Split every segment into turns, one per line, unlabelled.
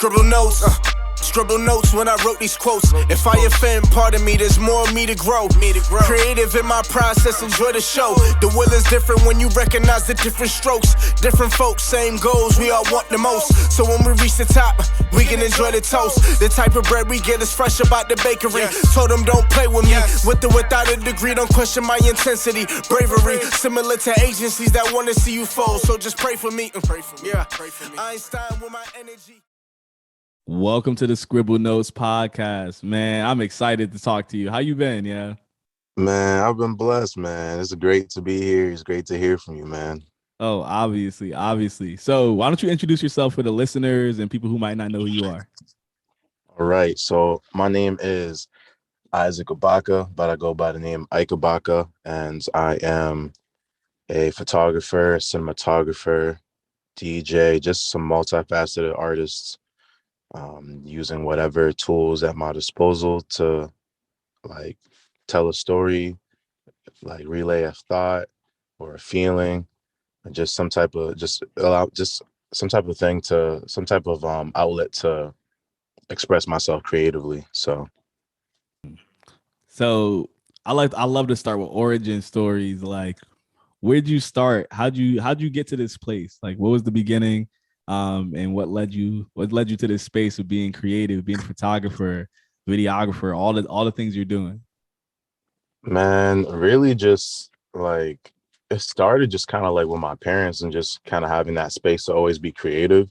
Scribbled notes, scribbled notes when I wrote these quotes. If I offend, pardon me, there's more of me to grow. Creative in my process, enjoy the show. The will is different when you recognize the different strokes. Different folks, same goals, we all want the most. So when we reach the top, we can enjoy the toast. The type of bread we get is fresh about the bakery. Told them don't play with me, with or without a degree. Don't question my intensity, bravery. Similar to agencies that want to see you fold. So just pray for me. Yeah, Einstein with my energy.
Welcome to the Scribbled Notes podcast, man. I'm excited to talk to you. How you been? Yeah,
man, I've been blessed, man. It's great to be here. It's great to hear from you, man.
Oh, obviously. So why don't you introduce yourself for the listeners and people who might not know who you are?
All right. So my name is Ike Abakah, but I go by the name Ike Abakah, and I am a photographer, cinematographer, DJ, just some multifaceted artist, using whatever tools at my disposal to like tell a story, like relay a thought or a feeling, and just some type of some type of outlet to express myself creatively. So
I love to start with origin stories. Like, where'd you start? How'd you get to this place? Like, what was the beginning? And what led you to this space of being creative, being a photographer, videographer, all the things you're doing?
man, really just like it started just kind of like with my parents and just kind of having that space to always be creative.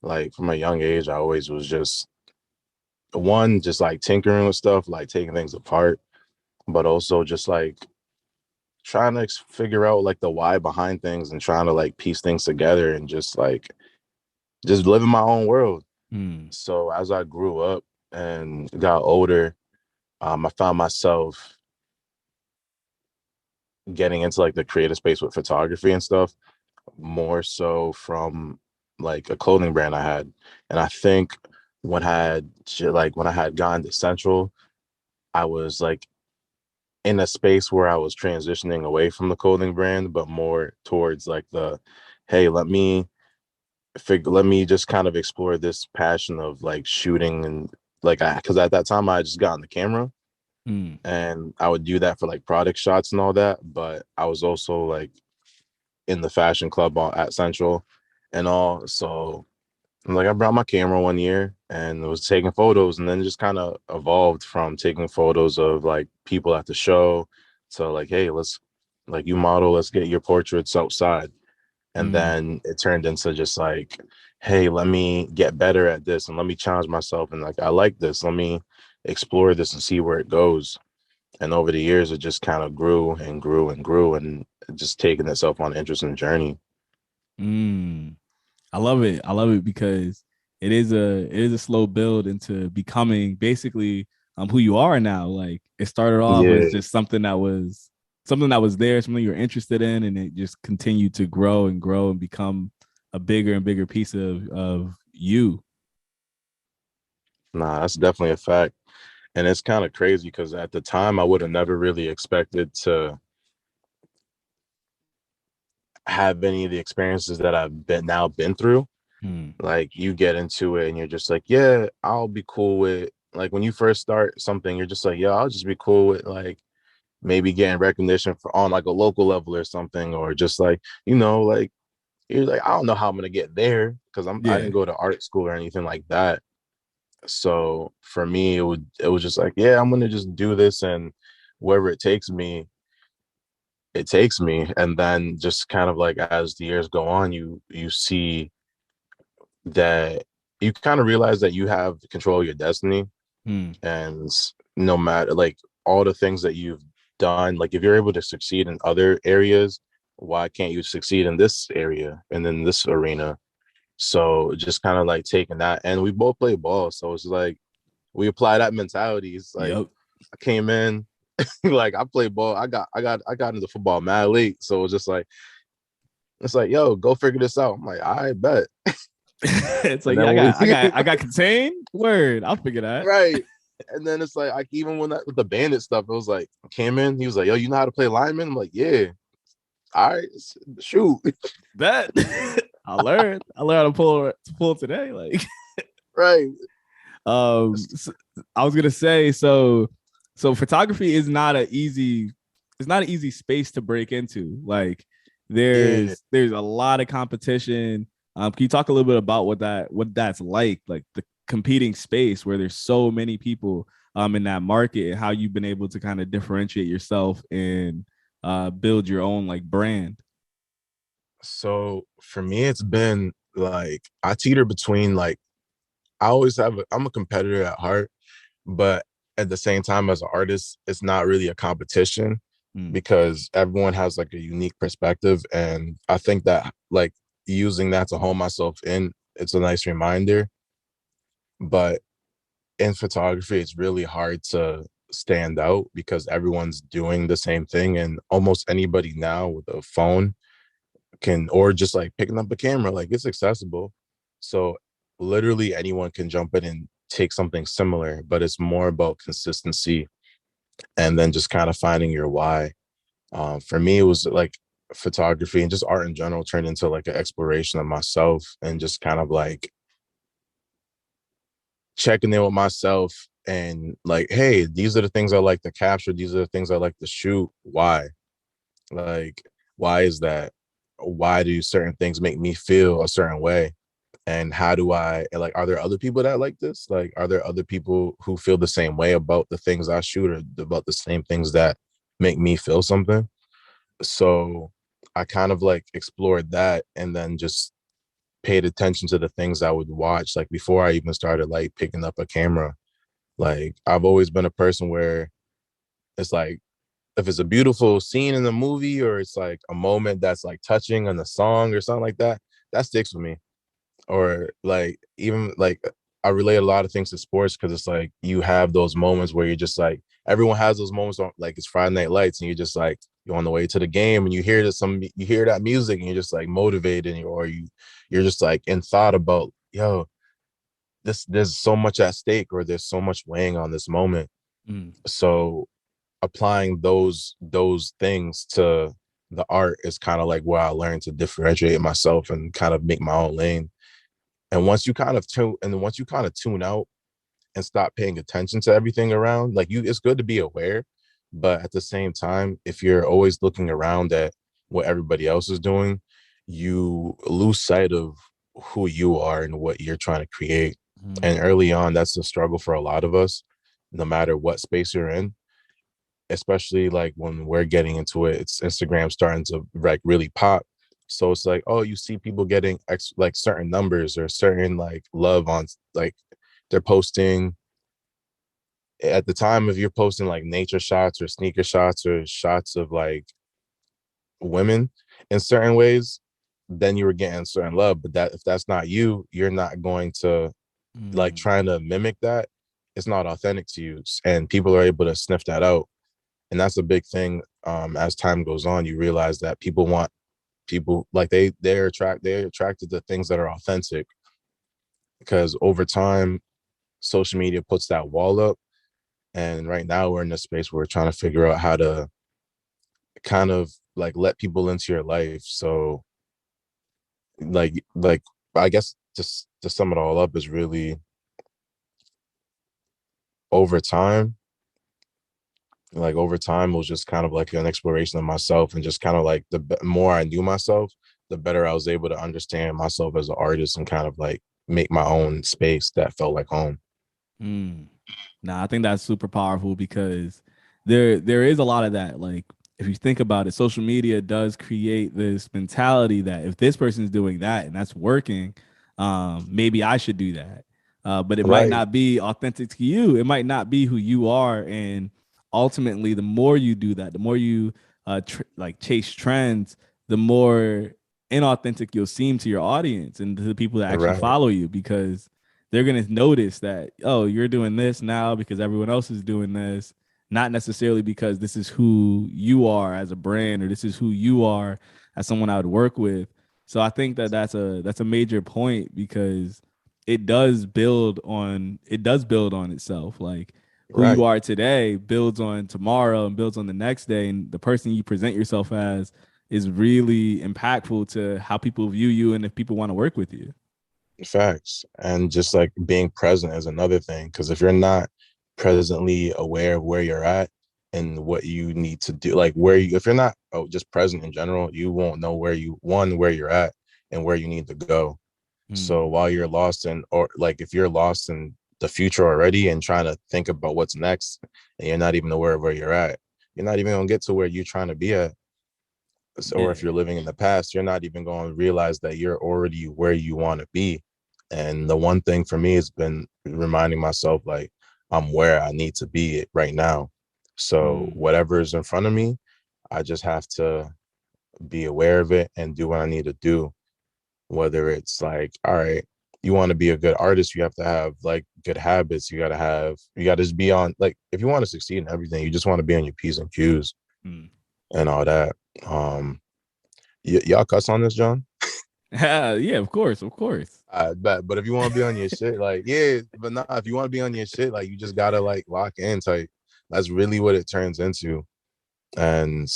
Like from a young age, I always was just just like tinkering with stuff, like taking things apart, but also just like trying to figure out like the why behind things and trying to like piece things together and just live in my own world. So as I grew up and got older, I found myself getting into like the creative space with photography and stuff, more so from like a clothing brand I had. And I think when I had gone to Central, I was like in a space where I was transitioning away from the clothing brand, but more towards like hey, let me just kind of explore this passion of like shooting. And like because at that time I just got on the camera and I would do that for like product shots and all that, but I was also like in the fashion club at Central and all. So like I brought my camera one year and was taking photos, and then just kind of evolved from taking photos of like people at the show to like, hey, let's like you model, let's get your portraits outside. And then it turned into just like, hey, let me get better at this and let me challenge myself. And like, I like this. Let me explore this and see where it goes. And over the years, it just kind of grew and grew and grew and just taking itself on an interesting journey.
I love it because it is a slow build into becoming basically who you are now. Like it started off as just something that was there, something you're interested in, and it just continued to grow and become a bigger and bigger piece of you.
Nah, that's definitely a fact. And it's kind of crazy because at the time I would have never really expected to have any of the experiences that I've been through. Like you get into it and you're just like, yeah, I'll be cool with like when you first start something, you're just like, yeah, I'll just be cool with like maybe getting recognition for on like a local level or something, or just like, like you're like, I don't know how I'm gonna get there because I didn't go to art school or anything like that. So for me, it was just like, yeah, I'm gonna just do this, and wherever it takes me, it takes me. And then just kind of like as the years go on, you see that you kind of realize that you have control of your destiny. And no matter like all the things that you've done, like if you're able to succeed in other areas, why can't you succeed in this area and in this arena? So just kind of like taking that, and we both play ball, so it's like we apply that mentality. It's like I came in like I played ball, I got into football mad late, so it's like yo, go figure this out. I'm like, I bet.
It's like, yeah, I got contained. Word, I'll figure that.
Right. And then it's like even when with the bandit stuff, it was like came in, he was like, yo, you know how to play lineman? I'm like, yeah. All right, shoot.
Bet. I learned how to pull today. Like
Right.
So I was gonna say, so photography is not an easy, it's not an easy space to break into. Like there's a lot of competition. Can you talk a little bit about what that's like the competing space where there's so many people in that market, and how you've been able to kind of differentiate yourself and build your own like brand?
So for me, it's been like I teeter between like I'm a competitor at heart, but at the same time, as an artist, it's not really a competition because everyone has like a unique perspective. And I think that like using that to hone myself in, it's a nice reminder. But in photography, it's really hard to stand out because everyone's doing the same thing. And almost anybody now with a phone can, or just like picking up a camera, like it's accessible. So literally anyone can jump in and take something similar, but it's more about consistency and then just kind of finding your why. For me, it was like photography and just art in general turned into like an exploration of myself and just kind of like checking in with myself and like, hey, these are the things I like to capture. These are the things I like to shoot. Why? Like, why is that? Why do certain things make me feel a certain way? And how do I like, are there other people that like this? Like, are there other people who feel the same way about the things I shoot or about the same things that make me feel something? So I kind of like explored that and then just paid attention to the things I would watch. Like before I even started like picking up a camera, like I've always been a person where it's like, if it's a beautiful scene in the movie or it's like a moment that's like touching on the song or something like that, that sticks with me. Or like even like I relate a lot of things to sports because it's like you have those moments where you're just like everyone has those moments on like it's Friday Night Lights and you're just like you're on the way to the game and you hear that music and you're just like motivated you're just like in thought about there's so much at stake or there's so much weighing on this moment. So applying those things to the art is kind of like where I learned to differentiate myself and kind of make my own lane. And once you kind of tune out and stop paying attention to everything around, like it's good to be aware, but at the same time, if you're always looking around at what everybody else is doing, you lose sight of who you are and what you're trying to create. And early on, that's the struggle for a lot of us, no matter what space you're in, especially like when we're getting into it, it's Instagram starting to like really pop. So it's like, oh, you see people getting like certain numbers or certain like love on like they're posting at the time if you're posting like nature shots or sneaker shots or shots of like women in certain ways, then you were getting certain love. But that if that's not you, you're not going to like trying to mimic that. It's not authentic to you. And people are able to sniff that out. And that's a big thing. As time goes on, you realize that people like they're attracted to things that are authentic because over time, social media puts that wall up. And right now we're in a space where we're trying to figure out how to kind of like let people into your life. So like I guess just to sum it all up is really over time it was just kind of like an exploration of myself and just kind of like the more I knew myself, the better I was able to understand myself as an artist and kind of like make my own space that felt like home.
Nah, I think that's super powerful because there is a lot of that. Like if you think about it, social media does create this mentality that if this person's doing that and that's working, maybe I should do that. But it might not be authentic to you. It might not be who you are. And ultimately, the more you do that, the more you like chase trends, the more inauthentic you'll seem to your audience and to the people that actually follow you, because they're going to notice that, oh, you're doing this now because everyone else is doing this, not necessarily because this is who you are as a brand or this is who you are as someone I would work with. So I think that that's a major point because it does build on itself. Like who you are today builds on tomorrow and builds on the next day. And the person you present yourself as is really impactful to how people view you and if people want to work with you.
Facts. And just like being present is another thing, because if you're not presently aware of where you're at and what you need to do, like if you're not just present in general, you won't know where you're at and where you need to go. So while you're lost or like if you're lost in the future already and trying to think about what's next, and you're not even aware of where you're at, you're not even gonna get to where you're trying to be at. Or if you're living in the past, you're not even going to realize that you're already where you want to be. And the one thing for me has been reminding myself, like, I'm where I need to be right now. So whatever is in front of me, I just have to be aware of it and do what I need to do. Whether it's like, all right, you want to be a good artist, you have to have like good habits. You got to just be on, like, if you want to succeed in everything, you just want to be on your P's and Q's and all that. Y'all cuss on this, John?
Yeah, of course.
I bet. But if you want to be on your shit, like, yeah, but nah, if you want to be on your shit, like, you just gotta like lock in tight. That's really what it turns into. And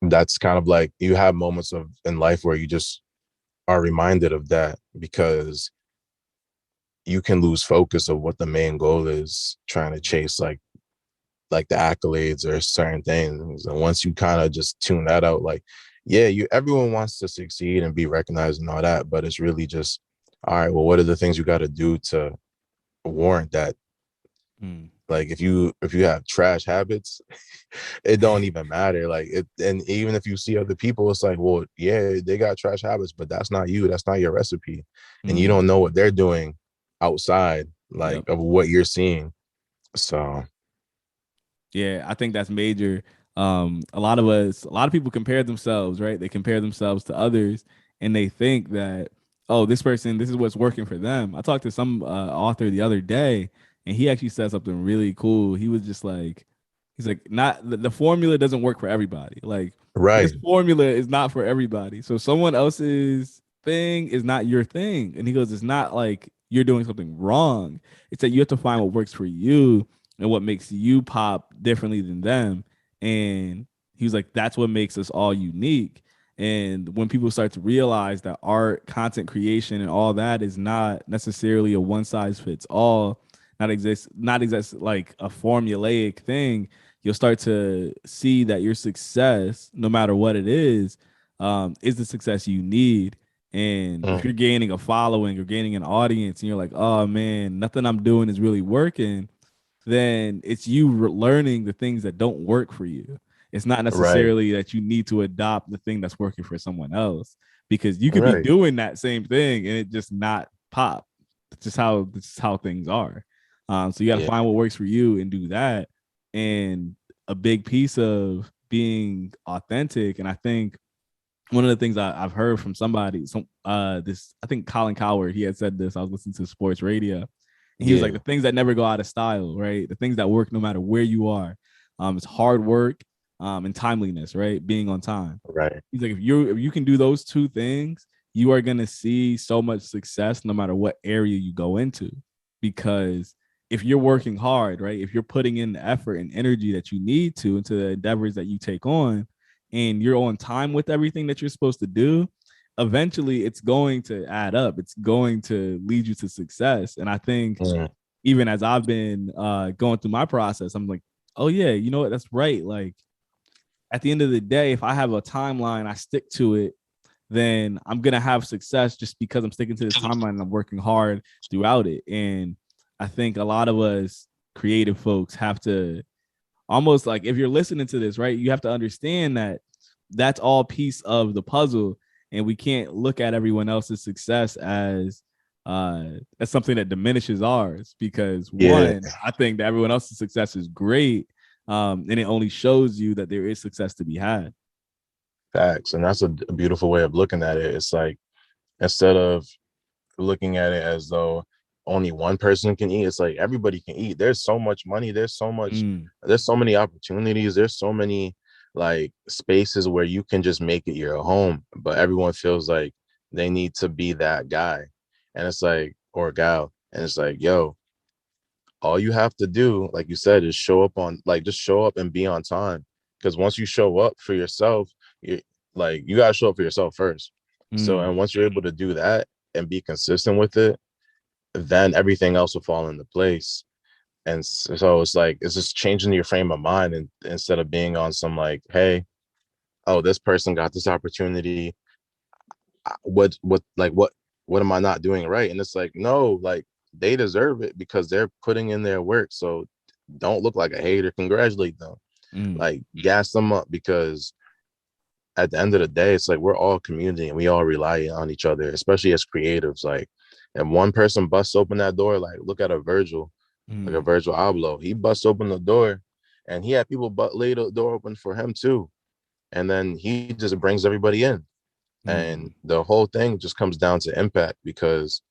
that's kind of like, you have moments in life where you just are reminded of that, because you can lose focus of what the main goal is, trying to chase like the accolades or certain things. And once you kind of just tune that out, like, yeah, everyone wants to succeed and be recognized and all that, but it's really just, all right, well, what are the things you got to do to warrant that? Like, if you have trash habits, it don't even matter. Like, and even if you see other people, it's like, well, yeah, they got trash habits, but that's not you. That's not your recipe. And you don't know what they're doing outside, like, of what you're seeing. So
yeah, I think that's major. A lot of people compare themselves, right? They compare themselves to others, and they think that, oh, this is what's working for them. I talked to some author the other day, and he actually said something really cool. He was just like, he's like, not the formula doesn't work for everybody. Like, this formula is not for everybody. So someone else's thing is not your thing. And he goes, it's not like you're doing something wrong. It's that you have to find what works for you and what makes you pop differently than them. And he was like, that's what makes us all unique. And when people start to realize that art, content creation, and all that is not necessarily a one size fits all, not exist like a formulaic thing, you'll start to see that your success, no matter what it is the success you need. And if you're gaining a following or gaining an audience and you're like, oh man, nothing I'm doing is really working, then it's you learning the things that don't work for you. It's not necessarily that you need to adopt the thing that's working for someone else, because you could be doing that same thing and it just not pop. It's just how things are. So you got to find what works for you and do that. And a big piece of being authentic, and I think one of the things I've heard from somebody, I think Colin Coward, he had said this. I was listening to sports radio, and he was like, the things that never go out of style, right? The things that work no matter where you are. It's hard work and timeliness, right? Being on time.
Right.
He's like, if you can do those two things, you are gonna see so much success no matter what area you go into. Because if you're working hard, right? If you're putting in the effort and energy that you need to into the endeavors that you take on, and you're on time with everything that you're supposed to do, eventually it's going to add up. It's going to lead you to success. And I think even as I've been going through my process, I'm like, oh yeah, you know what? That's right. Like, at the end of the day, if I have a timeline, I stick to it, then I'm going to have success just because I'm sticking to this timeline and I'm working hard throughout it. And I think a lot of us creative folks have to almost, like, if you're listening to this, right, you have to understand that that's all piece of the puzzle. And we can't look at everyone else's success as something that diminishes ours, because one, I think that everyone else's success is great. And it only shows you that there is success to be had.
Facts. And that's a beautiful way of looking at it. It's like, instead of looking at it as though only one person can eat, it's like everybody can eat. There's so much money. There's so many opportunities. There's so many like spaces where you can just make it your home, but everyone feels like they need to be that guy. And it's like, or gal. And it's like, yo, all you have to do, like you said, is show up and be on time. Because once you show up for yourself, you got to show up for yourself first. So, and once you're able to do that, and be consistent with it, then everything else will fall into place. And so it's like, it's just changing your frame of mind, and instead of being on some like, hey, oh, this person got this opportunity, what am I not doing right? And it's like, no, like, they deserve it because they're putting in their work. So don't look like a hater, congratulate them. Like, gas them up, because at the end of the day, it's like, we're all community and we all rely on each other, especially as creatives. Like, and one person busts open that door, like, look at a Virgil, like a Virgil Abloh. He busts open the door, and he had people lay the door open for him too. And then he just brings everybody in. And the whole thing just comes down to impact, because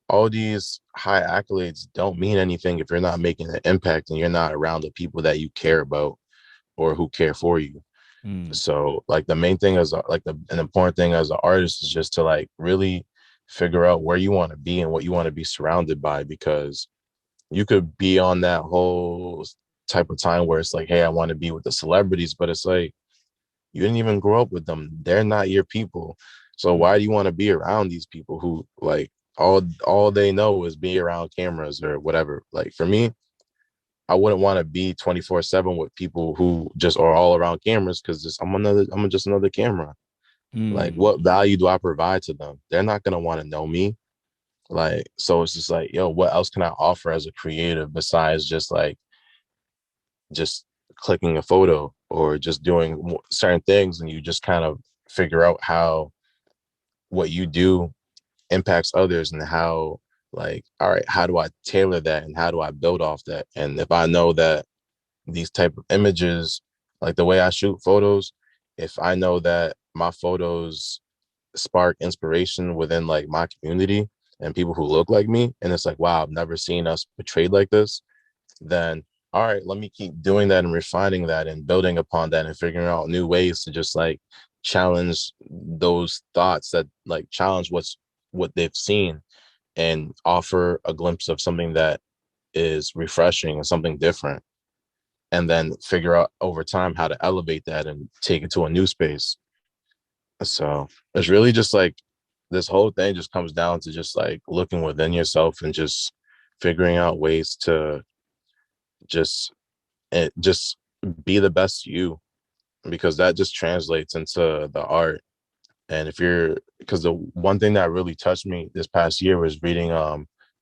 all these high accolades don't mean anything if you're not making an impact and you're not around the people that you care about or who care for you. So like, the main thing is like, an important thing as an artist is just to like really figure out where you want to be and what you want to be surrounded by, because you could be on that whole type of time where it's like, hey, I want to be with the celebrities, but it's like, you didn't even grow up with them. They're not your people. So why do you want to be around these people who like all they know is be around cameras or whatever? Like, for me, I wouldn't want to be 24/7 with people who just are all around cameras, because I'm just another camera. Like, what value do I provide to them? They're not gonna want to know me. Like, so it's just like, yo, what else can I offer as a creative besides just clicking a photo or just doing certain things? And you just kind of figure out how what you do impacts others, and how, like, all right, how do I tailor that and how do I build off that? And if I know that these type of images, like the way I shoot photos, if I know that my photos spark inspiration within like my community and people who look like me, and it's like, wow, I've never seen us portrayed like this, then all right, let me keep doing that and refining that and building upon that and figuring out new ways to just like challenge those thoughts, that like challenge what they've seen, and offer a glimpse of something that is refreshing and something different, and then figure out over time how to elevate that and take it to a new space. So it's really just like, this whole thing just comes down to just like looking within yourself and just figuring out ways to just just be the best you, because that just translates into the art. And if you're, because the one thing that really touched me this past year was reading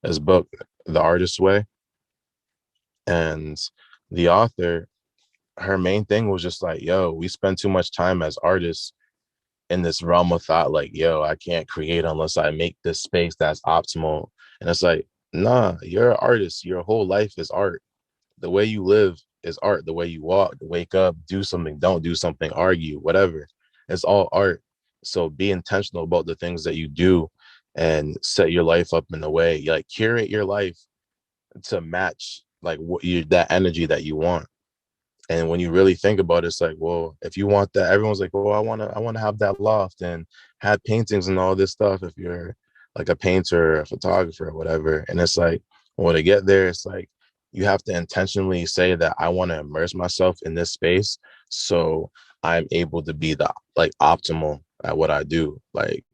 this book, The Artist's Way. And the author, her main thing was just like, yo, we spend too much time as artists in this realm of thought, like, yo, I can't create unless I make this space that's optimal. And it's like, nah, you're an artist. Your whole life is art. The way you live is art. The way you walk, wake up, do something, don't do something, argue, whatever, it's all art. So be intentional about the things that you do and set your life up in a way, like curate your life to match like that energy that you want. And when you really think about it, it's like, well, if you want that, everyone's like, well, I want to have that loft and have paintings and all this stuff, if you're like a painter or a photographer or whatever. And it's like, well, to get there, it's like, you have to intentionally say that I want to immerse myself in this space, so I'm able to be the like optimal at what I do. Like,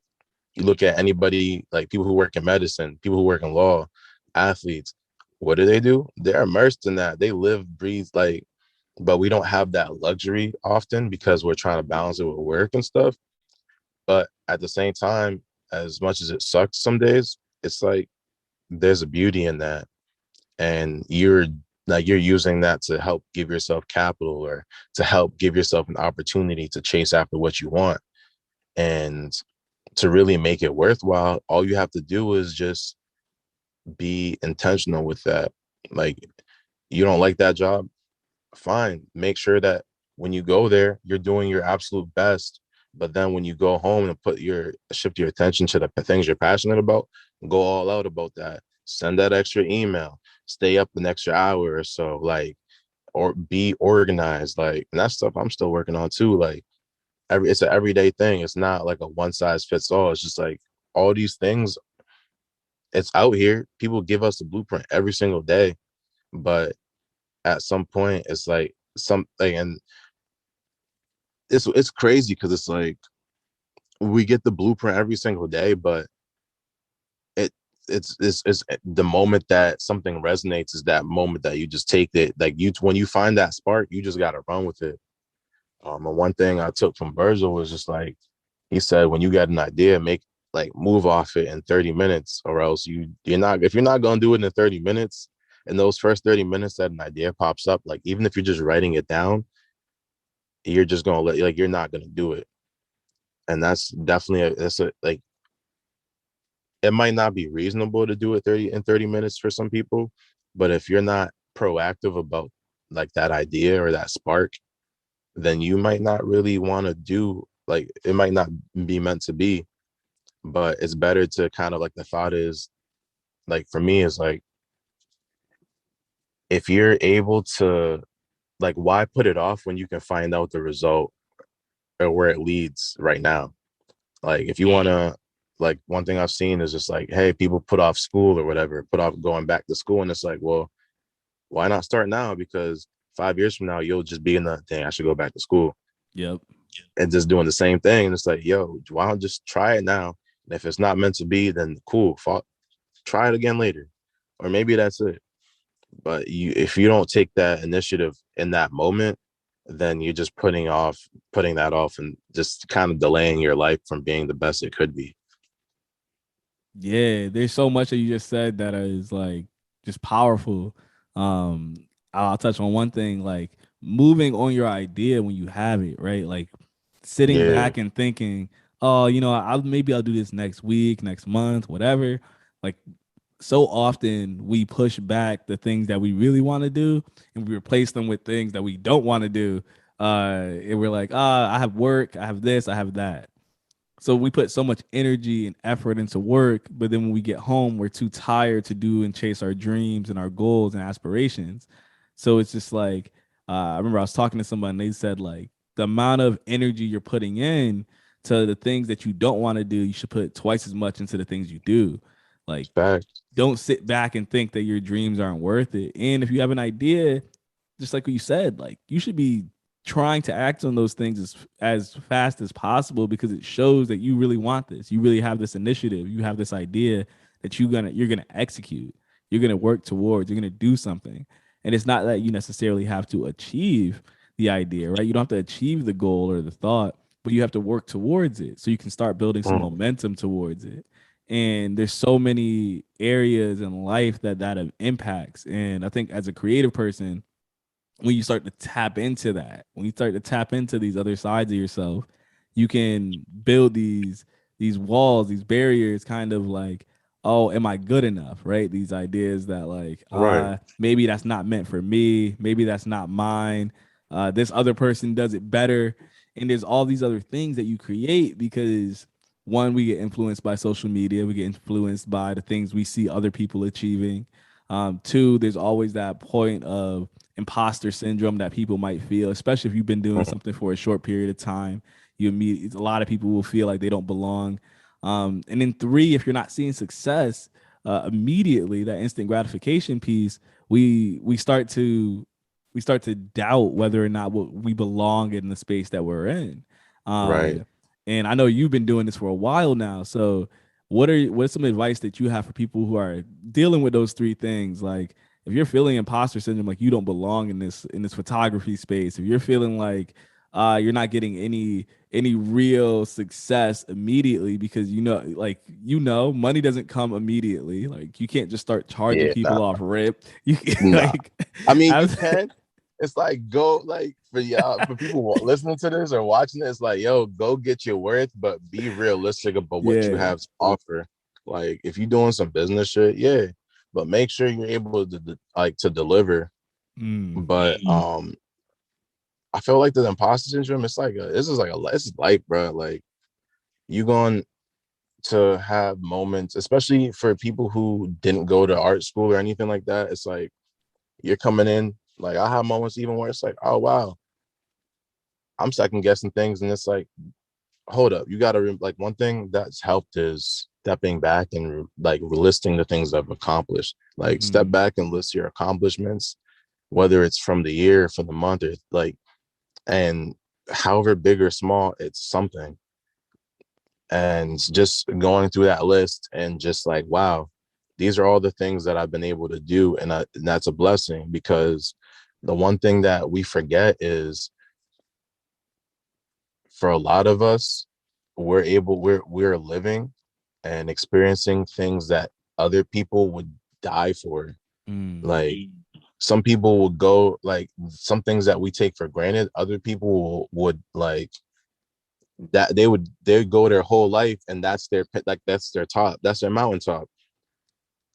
you look at anybody, like people who work in medicine, people who work in law, athletes, what do? They're immersed in that. They live, breathe, like, but we don't have that luxury often because we're trying to balance it with work and stuff. But at the same time, as much as it sucks some days, it's like, there's a beauty in that. And you're using that to help give yourself capital, or to help give yourself an opportunity to chase after what you want. And to really make it worthwhile, all you have to do is just be intentional with that. Like, you don't like that job, fine. Make sure that when you go there, you're doing your absolute best. But then when you go home and shift your attention to the things you're passionate about, go all out about that. Send that extra email, stay up an extra hour or so, like, or be organized. Like, and that stuff I'm still working on too. Like, it's an everyday thing. It's not like a one size fits all. It's just like all these things, it's out here. People give us the blueprint every single day. But at some point, it's like something, and it's crazy because it's like, we get the blueprint every single day, but it's the moment that something resonates is that moment that you just take it. Like when you find that spark, you just got to run with it. And one thing I took from Virgil was just like, he said, when you got an idea, move off it in 30 minutes, or else if you're not going to do it in 30 minutes, in those first 30 minutes that an idea pops up, like, even if you're just writing it down, you're just going to you're not going to do it. And that's definitely it might not be reasonable to do it 30 minutes for some people, but if you're not proactive about like that idea or that spark, then you might not really want to do, like, it might not be meant to be. But it's better to kind of, like, the thought is, like, for me, is like, if you're able to, like, why put it off when you can find out the result or where it leads right now? Like, if you want to, like, one thing I've seen is just like, hey, people put off school or whatever, put off going back to school. And it's like, well, why not start now? Because 5 years from now, you'll just be in the thing, I should go back to school.
Yep.
And just doing the same thing. And it's like, yo, why don't just try it now? And if it's not meant to be, then cool, try it again later. Or maybe that's it. But if you don't take that initiative in that moment, then you're just putting that off and just kind of delaying your life from being the best it could be.
Yeah, there's so much that you just said that is like just powerful. I'll touch on one thing, like moving on your idea when you have it, right? Like sitting back and thinking, oh, maybe I'll do this next week, next month, whatever. Like, so often we push back the things that we really want to do and we replace them with things that we don't want to do. And we're like, I have work, I have this, I have that. So we put so much energy and effort into work, but then when we get home, we're too tired to do and chase our dreams and our goals and aspirations. So it's just like, I remember I was talking to somebody and they said, like, the amount of energy you're putting in to the things that you don't want to do, you should put twice as much into the things you do. Like, don't sit back and think that your dreams aren't worth it. And if you have an idea, just like what you said, like, you should be trying to act on those things as fast as possible, because it shows that you really want this. You really have this initiative. You have this idea that you're gonna execute. You're gonna work towards. You're gonna do something. And it's not that you necessarily have to achieve the idea, right? You don't have to achieve the goal or the thought, but you have to work towards it so you can start building some momentum towards it. And there's so many areas in life that have impacts. And I think as a creative person, when you start to tap into that, when you start to tap into these other sides of yourself, you can build these walls, these barriers, kind of like, oh, am I good enough? Right? These ideas that like, maybe that's not meant for me. Maybe that's not mine. This other person does it better. And there's all these other things that you create because, one, we get influenced by social media. We get influenced by the things we see other people achieving. Two, there's always that point of imposter syndrome that people might feel, especially if you've been doing something for a short period of time. A lot of people will feel like they don't belong. And then three, if you're not seeing success immediately, that instant gratification piece, we start to doubt whether or not we belong in the space that we're in.
Right.
And I know you've been doing this for a while now. So what's some advice that you have for people who are dealing with those three things? Like, if you're feeling imposter syndrome, like you don't belong in this photography space, if you're feeling like you're not getting any real success immediately because money doesn't come immediately. Like, you can't just start charging people off rip. You can,
I mean, you can. It's like, go, like, for people listening to this or watching this, like, yo, go get your worth, but be realistic about what you have to offer. Like, if you're doing some business shit, but make sure you're able to deliver. But I feel like the imposter syndrome, it's like this is life, bro. Like, you going to have moments, especially for people who didn't go to art school or anything like that. It's like, you're coming in, like, I have moments even where it's like, oh wow, I'm second guessing things, and it's like, hold up, you gotta like, one thing that's helped is stepping back and like listing the things I've accomplished. Like, step back and list your accomplishments, whether it's from the year, from the month, or like, and however big or small, it's something. And just going through that list and just like, wow, these are all the things that I've been able to do. And that's a blessing, because the one thing that we forget is, for a lot of us, we're living and experiencing things that other people would die for. Like, some people will go, like, some things that we take for granted, other people would like that they go their whole life, and that's their top, that's their mountaintop.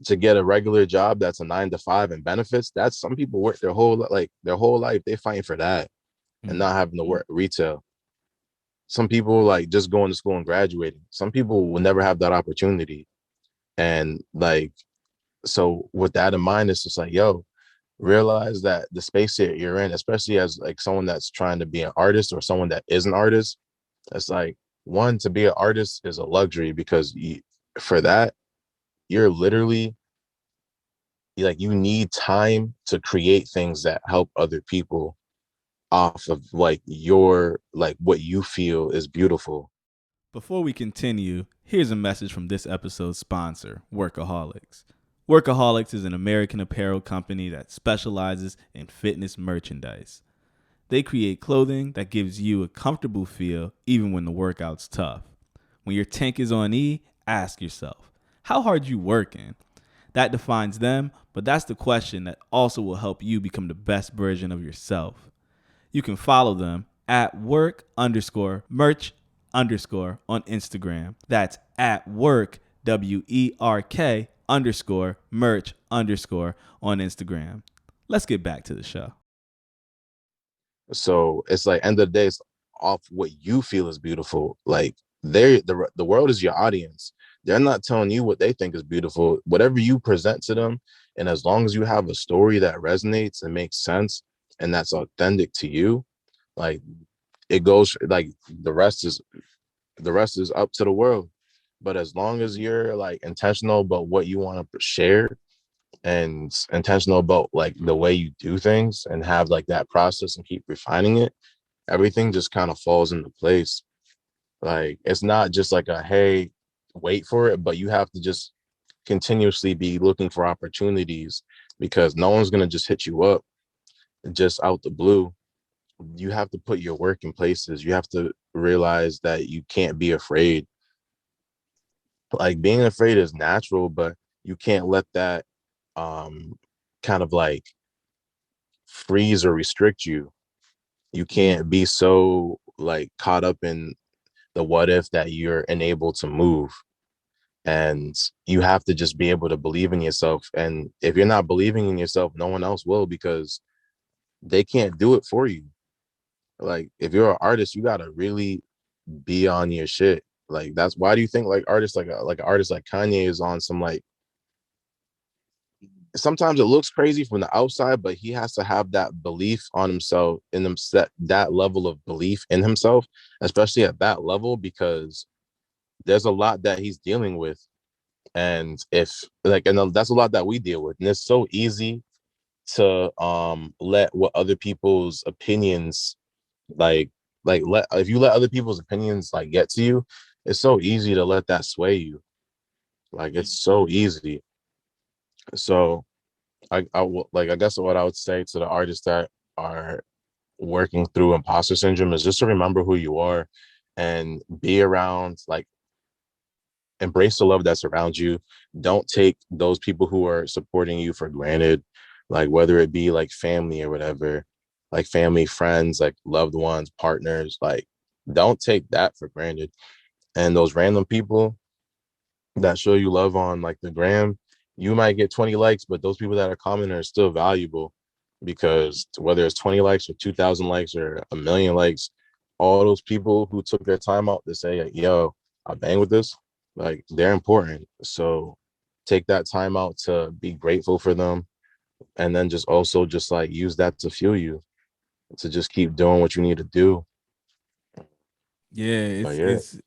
To get a regular job that's a 9 to 5 and benefits, that's, some people work their whole life, they fighting for that and not having to work retail. Some people like just going to school and graduating. Some people will never have that opportunity. And like, so with that in mind, it's just like, yo, realize that the space that you're in, especially as like someone that's trying to be an artist or someone that is an artist, it's like, one, to be an artist is a luxury, because for that, you're literally, like, you need time to create things that help other people off of like your, like, what you feel is beautiful.
Before we continue, here's a message from this episode's sponsor, Workaholics. Workaholics is an American apparel company that specializes in fitness merchandise. They create clothing that gives you a comfortable feel even when the workout's tough. When your tank is on E, ask yourself, how hard you working? That defines them, but that's the question that also will help you become the best version of yourself. You can follow them at work_merch_ on Instagram. That's at work, WERK _merch_ on Instagram. Let's get back to the show.
So it's like, end of the day, it's off what you feel is beautiful. Like, the world is your audience. They're not telling you what they think is beautiful. Whatever you present to them, and as long as you have a story that resonates and makes sense and that's authentic to you, like, it goes, like, the rest is up to the world. But as long as you're like intentional about what you want to share, and intentional about like the way you do things, and have like that process and keep refining it, everything just kind of falls into place. Like, it's not just like a, hey, wait for it, but you have to just continuously be looking for opportunities, because no one's going to just hit you up just out the blue. You have to put your work in places. You have to realize that you can't be afraid. Like, being afraid is natural, but you can't let that kind of like freeze or restrict you. You can't be so like caught up in the what if that you're unable to move. And you have to just be able to believe in yourself. And if you're not believing in yourself, no one else will, because they can't do it for you. Like, if you're an artist, you gotta really be on your shit. Like, that's why do you think like artists like an artist like Kanye is on some, like, sometimes it looks crazy from the outside, but he has to have that belief on himself, in himself, that level of belief in himself, especially at that level, because there's a lot that he's dealing with. And if like, and that's a lot that we deal with, and it's so easy to let what other people's opinions if you let other people's opinions like get to you, it's so easy to let that sway you. Like, it's so easy. So I guess what I would say to the artists that are working through imposter syndrome is just to remember who you are, and be around, like, embrace the love that's around you. Don't take those people who are supporting you for granted, like, whether it be like family or whatever, like family, friends, like loved ones, partners. Like, don't take that for granted. And those random people that show you love on like the gram, you might get 20 likes, but those people that are commenting are still valuable, because whether it's 20 likes or 2,000 likes or a million likes, all those people who took their time out to say, yo, I bang with this, like, they're important. So take that time out to be grateful for them, and then just also just like use that to fuel you to just keep doing what you need to do.
Yeah,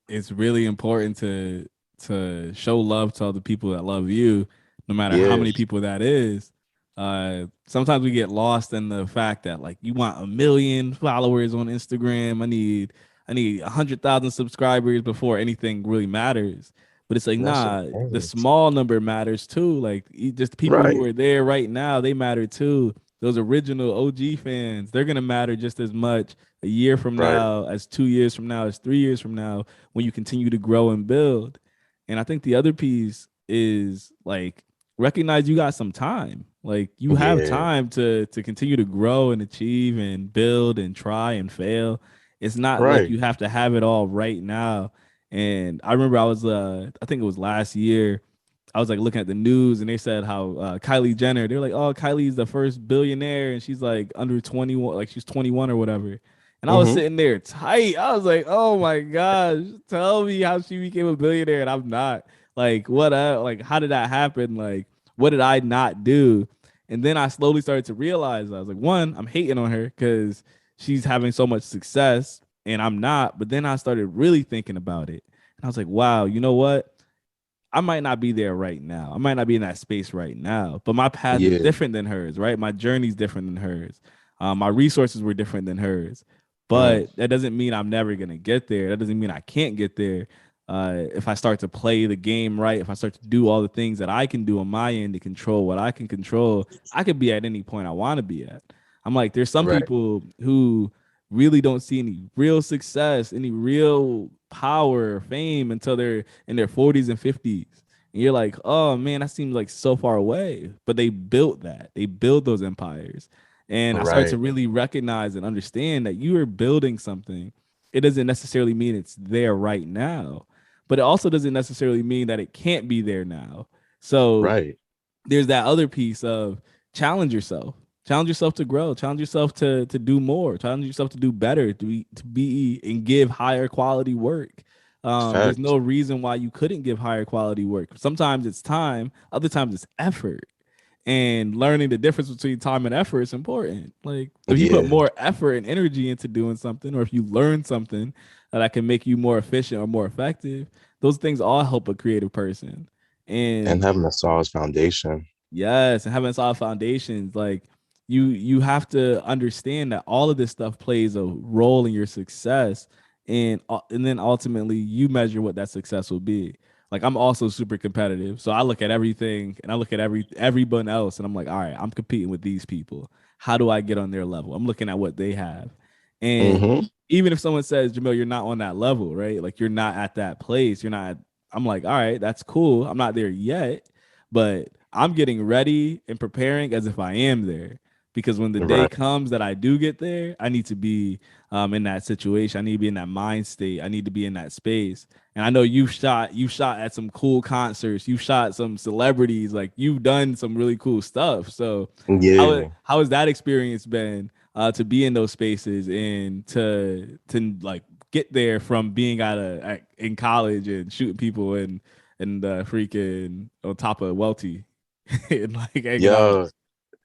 it's really important to show love to other people that love you, no matter how many people that is. Sometimes we get lost in the fact that, like, you want 1 million followers on Instagram. I need 100,000 subscribers before anything really matters. But it's like,
That's
nah, the
intense.
small number matters too. Like just the people who
Right.
are there right now, they matter too. Those original OG fans, they're gonna matter just as much a year from
Right.
now, as 2 years from now, as 3 years from now, when you continue to grow and build. And I think the other piece is like recognize you got some time. Like you have
Yeah.
time to continue to grow and achieve and build and try and fail. It's not like
Right.
you have to have it all right now. And I remember I think it was last year, I was like looking at the news and they said how Kylie Jenner, they're like, oh, Kylie's the first billionaire and she's like under 21, like she's 21 or whatever. And I was
Mm-hmm.
sitting there tight. I was like, oh my gosh, tell me how she became a billionaire and I'm not. Like, what like how did that happen? Like, what did I not do? And then I slowly started to realize I was like, one, I'm hating on her because she's having so much success and I'm not. But then I started really thinking about it. And I was like, wow, you know what? I might not be there right now. I might not be in that space right now, but my path is
Yeah.
different than hers, right? My journey's different than hers. My resources were different than hers,
Mm.
but that doesn't mean I'm never gonna get there. That doesn't mean I can't get there. If I start to play the game right, if I start to do all the things that I can do on my end to control what I can control, I could be at any point I want to be at. I'm like, there's some
Right.
people who really don't see any real success, any real power or fame until they're in their 40s and 50s. And you're like, oh man, that seems like so far away. But they built that. They built those empires. And I started to
Right.
really recognize and understand that you are building something. It doesn't necessarily mean it's there right now, but it also doesn't necessarily mean that it can't be there now. So
Right.
there's that other piece of challenge yourself. Challenge yourself to grow. Challenge yourself to do more. Challenge yourself to do better. To be and give higher quality work. There's
Facts.
no reason why you couldn't give higher quality work. Sometimes it's time. Other times it's effort. And learning the difference between time and effort is important. Like if you put
Yeah.
more effort and energy into doing something, or if you learn something that can make you more efficient or more effective, those things all help a creative person.
And
And
having a solid foundation.
yes, and having solid foundations, like you have to understand that all of this stuff plays a role in your success, and then ultimately you measure what that success will be. Like I'm also super competitive, so I look at everything and I look at everyone else, and I'm like, all right, I'm competing with these people. How do I get on their level? I'm looking at what they have, and
Mm-hmm.
even if someone says, Jahmil, you're not on that level, right? Like you're not at that place. You're not. I'm like, all right, that's cool. I'm not there yet, but I'm getting ready and preparing as if I am there. Because when the day
Right.
comes that I do get there, I need to be in that situation. I need to be in that mind state. I need to be in that space. And I know you shot at some cool concerts. You shot some celebrities. Like you've done some really cool stuff. So
Yeah.
how has that experience been to be in those spaces and to like get there from being in college and shooting people and freaking on top of Welty and like hanging out.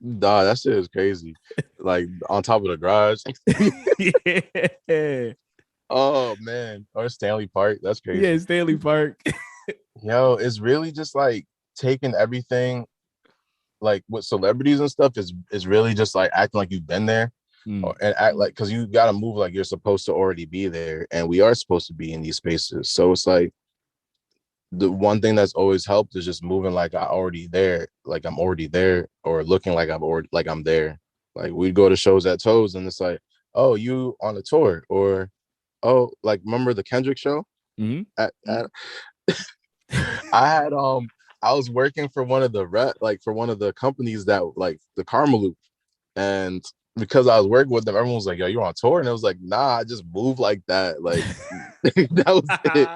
Yo, dog, that shit is crazy. Like on top of the garage.
Yeah.
Oh man. Or Stanley Park. That's
Yeah,
crazy.
Stanley Park.
Yo, it's really just like taking everything like with celebrities and stuff is really just like acting like you've been there
Mm,
or and act like because you gotta move like you're supposed to already be there. And we are supposed to be in these spaces. So it's like the one thing that's always helped is just moving like I'm already there, or looking like I'm there. Like we'd go to shows at Toes and it's like, oh, you on a tour, or oh, like remember the Kendrick show?
mhm.
At I had I was working for one of the for one of the companies that like the Karma Loop, and because I was working with them, everyone was like, yo, you're on tour, and it was like, nah, I just move like that, like that was it.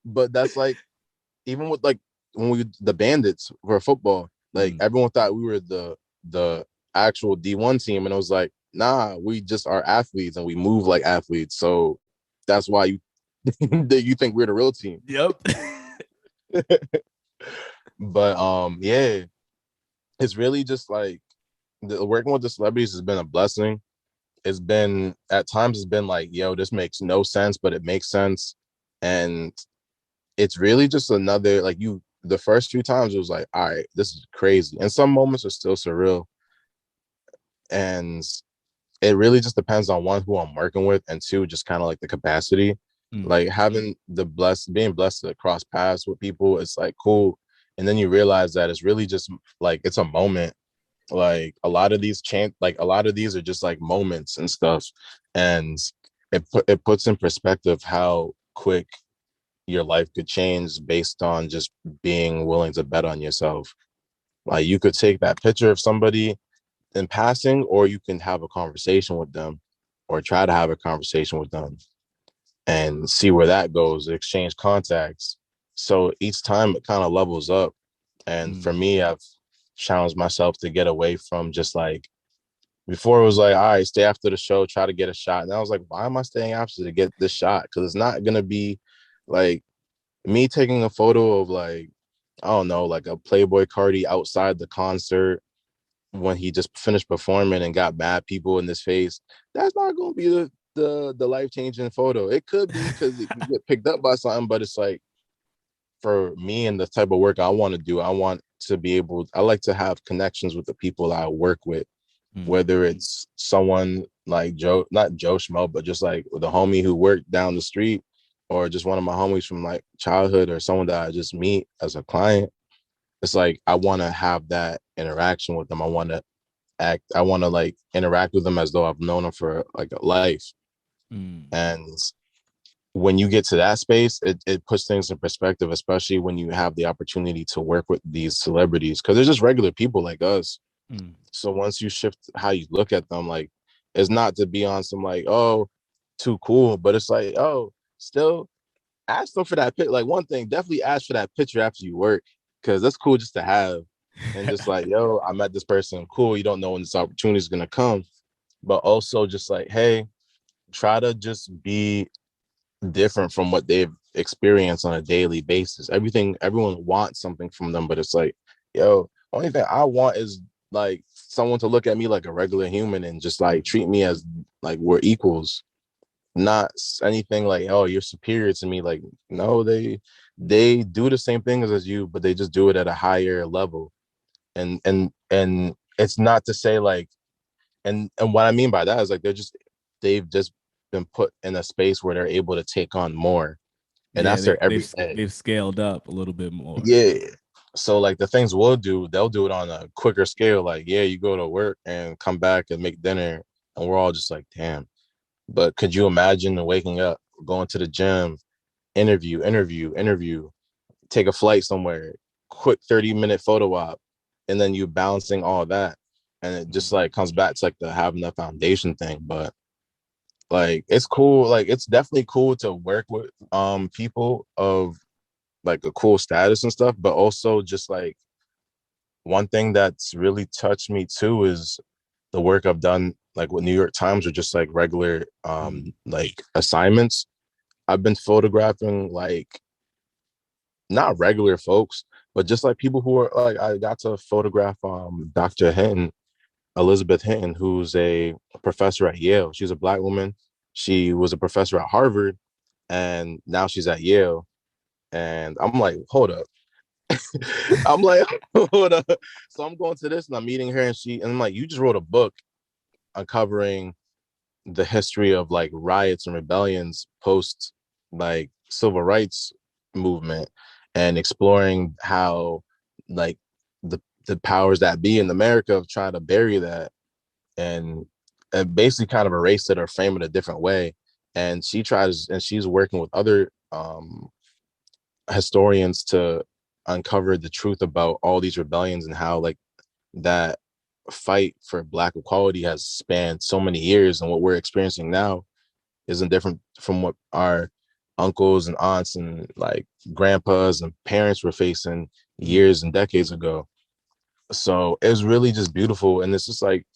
But that's like even with like when we the Bandits for football, like
Mm.
everyone thought we were the actual D1 team, and it was like, nah, we just are athletes and we move like athletes. So that's why you that you think we're the real team.
Yep.
But yeah, it's really just like working with the celebrities has been a blessing. It's been at times it's been like, yo, this makes no sense, but it makes sense. And it's really just another like the first few times it was like, all right, this is crazy. And some moments are still surreal. And it really just depends on one, who I'm working with, and two, just kind of like the capacity. Like having being blessed to cross paths with people, it's like cool. And then you realize that it's really just like it's a moment. Like a lot of these are just like moments and stuff. And it puts in perspective how quick your life could change based on just being willing to bet on yourself. Like you could take that picture of somebody in passing, or you can have a conversation with them or try to have a conversation with them and see where that goes, exchange contacts. So each time it kind of levels up. And for me, I've challenged myself to get away from just like, before it was like, all right, stay after the show, try to get a shot. And I was like, why am I staying after to get this shot? Because it's not going to be like me taking a photo of like, I don't know, like a Playboy Cardi outside the concert when he just finished performing and got bad people in his face. That's not going to be the life-changing photo. It could be because you get picked up by something, but it's like, for me and the type of work I want to do, I like to have connections with the people I work with, whether it's someone like not Joe Schmo, but just like the homie who worked down the street, or just one of my homies from like childhood, or someone that I just meet as a client. It's like, I want to have that interaction with them. I want to like interact with them as though I've known them for like a life. And when you get to that space, it puts things in perspective, especially when you have the opportunity to work with these celebrities, because they're just regular people like us. So once you shift how you look at them, like, it's not to be on some like, oh, too cool, but it's like, oh, still ask them for that picture. Like, one thing, definitely ask for that picture after you work, because that's cool just to have. And just like, yo, I met this person, cool. You don't know when this opportunity is gonna come, but also just like, hey, try to just be different from what they've experienced on a daily basis. Everyone wants something from them, but it's like, yo, only thing I want is like someone to look at me like a regular human and just like treat me as like we're equals, not anything like, oh, you're superior to me. Like, no, they do the same things as you, but they just do it at a higher level. And it's not to say like, and what I mean by that is like, they've just been put in a space where they're able to take on more, and that's their everyday.
They've scaled up a little bit more.
Yeah. So like the things they'll do it on a quicker scale. Like, yeah, you go to work and come back and make dinner, and we're all just like, damn. But could you imagine waking up, going to the gym, interview, take a flight somewhere, quick 30-minute photo op, and then you balancing all that, and it just like comes back to like the having the foundation thing. But like, it's cool. Like, it's definitely cool to work with people of like a cool status and stuff. But also just like, one thing that's really touched me too is the work I've done like with New York Times, or just like regular like assignments. I've been photographing like not regular folks, but just like people who are like, I got to photograph Dr. Elizabeth Hinton, who's a professor at Yale. She's a Black woman. She was a professor at Harvard, and now she's at Yale. And I'm like, hold up. I'm like, hold up. So I'm going to this and I'm meeting her, and I'm like, you just wrote a book uncovering the history of like riots and rebellions post like civil rights movement, and exploring how like the powers that be in America have tried to bury that, and basically kind of erase it or frame it a different way. And she's working with other historians to uncover the truth about all these rebellions, and how like that fight for Black equality has spanned so many years, and what we're experiencing now isn't different from what our uncles and aunts and like grandpas and parents were facing years and decades ago. So it's really just beautiful. And it's just like,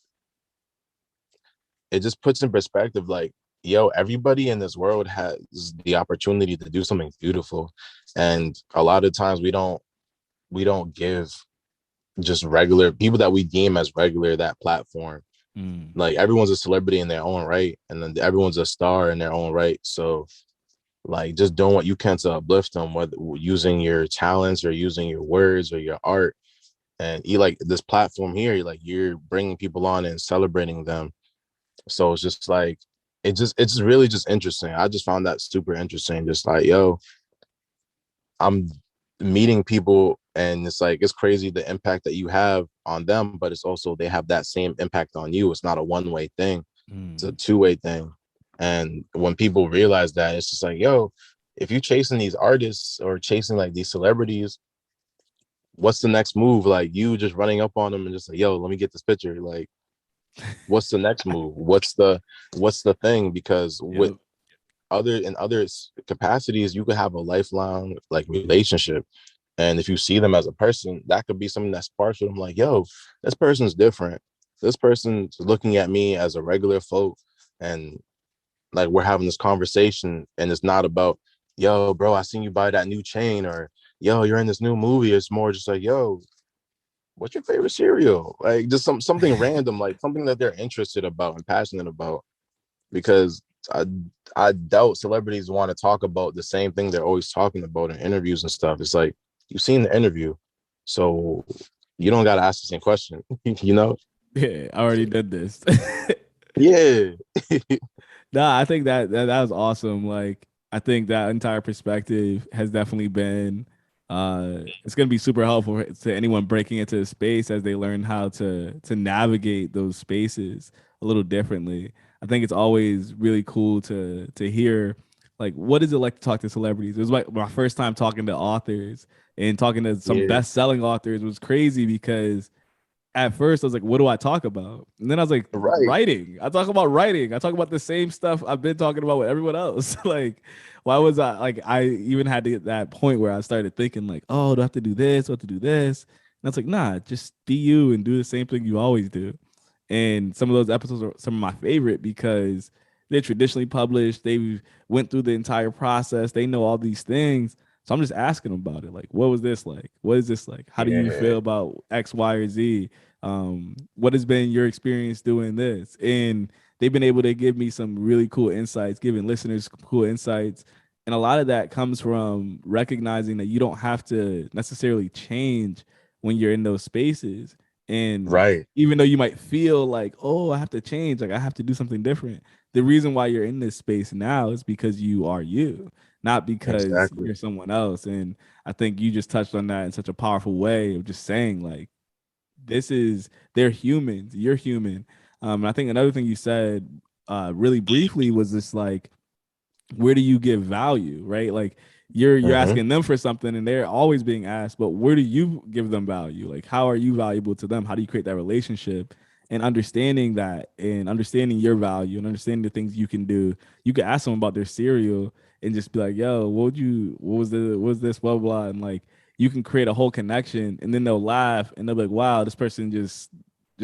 it just puts in perspective, like, yo, everybody in this world has the opportunity to do something beautiful. And a lot of times we don't give just regular people that we deem as regular that platform. Like, everyone's a celebrity in their own right, and then everyone's a star in their own right. So like, just doing what you can to uplift them, whether using your talents or using your words or your art, and you like this platform here, you're bringing people on and celebrating them. So it's just like, it's really just interesting. I just found that super interesting. Just like, yo, I'm meeting people, and it's like, it's crazy the impact that you have on them, but it's also they have that same impact on you. It's not a one-way thing, it's a two-way thing. And when people realize that, it's just like, yo, if you're chasing these artists or chasing like these celebrities, what's the next move? Like, you just running up on them and just like, yo, let me get this picture. Like, what's the next move? What's the thing? Because with
Yep.
other capacities, you could have a lifelong like relationship. And if you see them as a person, that could be something that sparks with them. Like, yo, this person's different. This person's looking at me as a regular folk, and like, we're having this conversation, and it's not about, yo, bro, I seen you buy that new chain, or yo, you're in this new movie. It's more just like, yo, what's your favorite cereal? Like, just something random, like something that they're interested about and passionate about. Because I doubt celebrities want to talk about the same thing they're always talking about in interviews and stuff. It's like, you've seen the interview, so you don't got to ask the same question. You know?
Yeah, I already did this.
Yeah.
Nah, I think that was awesome. Like, I think that entire perspective has definitely been it's gonna be super helpful to anyone breaking into the space as they learn how to navigate those spaces a little differently. I think it's always really cool to hear, like, what is it like to talk to celebrities? It was like my first time talking to authors, and talking to some
Yeah.
best-selling authors was crazy, because at first I was like, what do I talk about? And then I was like,
Right.
writing. I talk about writing. I talk about the same stuff I've been talking about with everyone else. Like, why was I like, I even had to get that point where I started thinking like, oh, do I have to do this? Do I have to do this? And I was like, nah, just be you and do the same thing you always do. And some of those episodes are some of my favorite because they're traditionally published. They went through the entire process. They know all these things. So I'm just asking them about it. Like, what was this like? What is this like? How do you
Yeah.
feel about X, Y, or Z? What has been your experience doing this? And they've been able to give me some really cool insights, giving listeners cool insights. And a lot of that comes from recognizing that you don't have to necessarily change when you're in those spaces. And
Right.
even though you might feel like, oh, I have to change, like I have to do something different, the reason why you're in this space now is because you are you, not because
Exactly.
you're someone else. And I think you just touched on that in such a powerful way of just saying, like, this is, they're humans, you're human. And I think another thing you said really briefly was this, like, where do you give value, right? Like, you're
Mm-hmm.
asking them for something and they're always being asked, but where do you give them value? Like, how are you valuable to them? How do you create that relationship? And understanding that, and understanding your value, and understanding the things you can do. You can ask them about their cereal and just be like, yo, what was this, blah, blah, and like, you can create a whole connection, and then they'll laugh and they'll be like, wow, this person just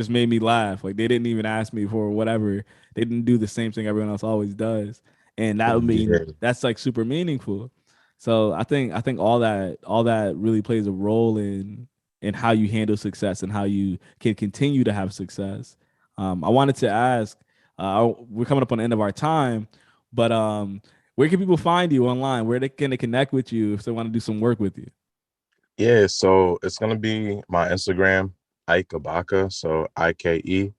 made me laugh. Like, they didn't even ask me for whatever. They didn't do the same thing everyone else always does. And that would mean
Yeah.
that's like super meaningful. So I think all that really plays a role in how you handle success and how you can continue to have success. I wanted to ask, we're coming up on the end of our time, but where can people find you online? Where can they connect with you if they want to do some work with you?
Yeah. So it's gonna be my Instagram, Ike Abakah. So IkeAbakah.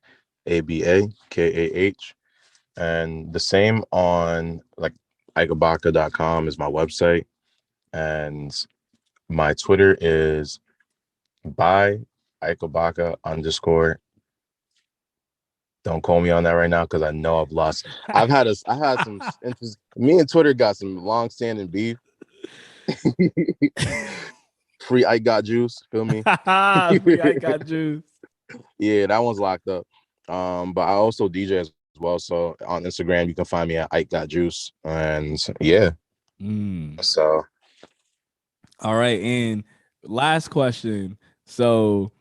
And the same on like ikeabakah.com is my website. And my Twitter is by Ike Abakah _ Don't call me on that right now because I know I've lost. I had some interest. Me and Twitter got some long standing beef. Free Ike got juice. Feel me?
Free I got juice.
Yeah, that one's locked up. But I also DJ as well. So on Instagram, you can find me at Ike got juice. And yeah. So
All right. And last question. So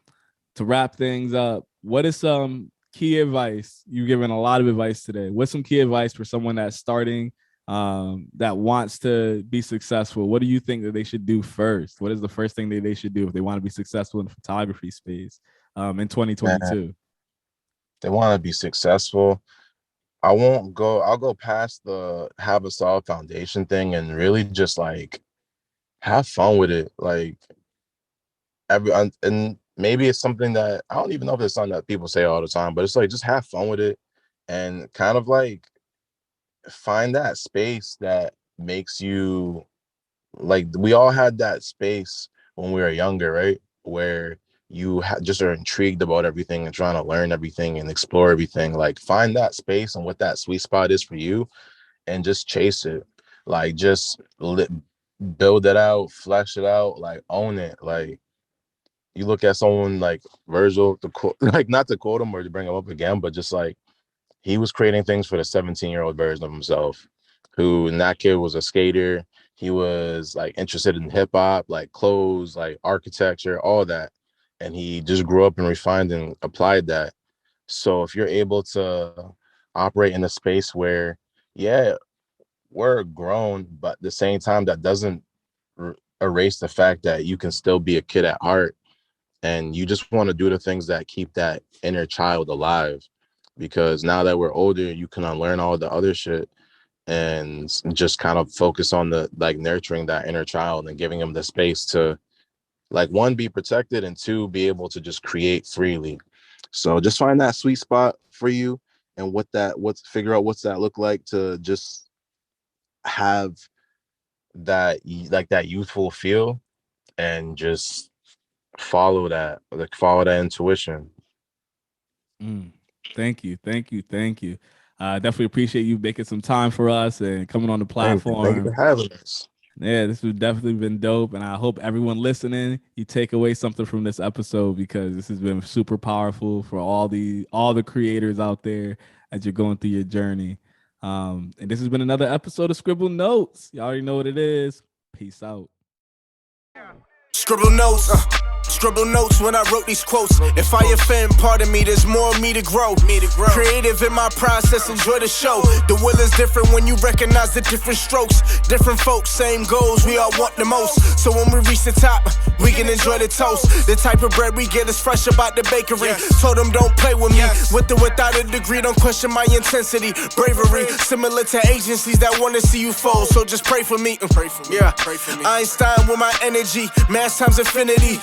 to wrap things up, what is some key advice? You've given a lot of advice today. What's some key advice for someone that's starting, that wants to be successful? What do you think that they should do first? What is the first thing that they should do if they want to be successful in the photography space in
man,
2022?
they want to be successful. I'll go past the have a solid foundation thing and really just like have fun with it. Like and maybe it's something that I don't even know if it's something that people say all the time, but it's like, just have fun with it and kind of like find that space that makes you, like, we all had that space when we were younger, right? Where you just are intrigued about everything and trying to learn everything and explore everything. Like, find that space and what that sweet spot is for you, and just chase it. Like, just build it out, flesh it out, like, own it. Like, you look at someone like Virgil, like, not to quote him or to bring him up again, but just like, he was creating things for the 17-year-old version of himself, who, and that kid was a skater. He was like interested in hip hop, like clothes, like architecture, all that. And he just grew up and refined and applied that. So if you're able to operate in a space where, yeah, we're grown, but at the same time, that doesn't erase the fact that you can still be a kid at heart, and you just want to do the things that keep that inner child alive. Because now that we're older, you can unlearn all the other shit and just kind of focus on the, like, nurturing that inner child and giving them the space to, like, one, be protected, and two, be able to just create freely. So just find that sweet spot for you, and figure out what's that look like, to just have that, like, that youthful feel, and just follow that intuition.
Thank you. Definitely appreciate you making some time for us and coming on the platform.
Thank you for having us.
Yeah, this has definitely been dope, and I hope everyone listening, you take away something from this episode, because this has been super powerful for all the creators out there as you're going through your journey. And this has been another episode of Scribbled Notes. You already know what it is. Peace out.
Scribbled notes. Scribbled notes when I wrote these quotes. If I offend, pardon me, there's more of me to grow. Creative in my process, enjoy the show. The will is different when you recognize the different strokes. Different folks, same goals, we all want the most. So when we reach the top, we can enjoy the toast. The type of bread we get is fresh about the bakery. Told them don't play with me. With or without a degree, don't question my intensity. Bravery, similar to agencies that want to see you fold. So just pray for me. Pray for me. Einstein with my energy, mass times infinity.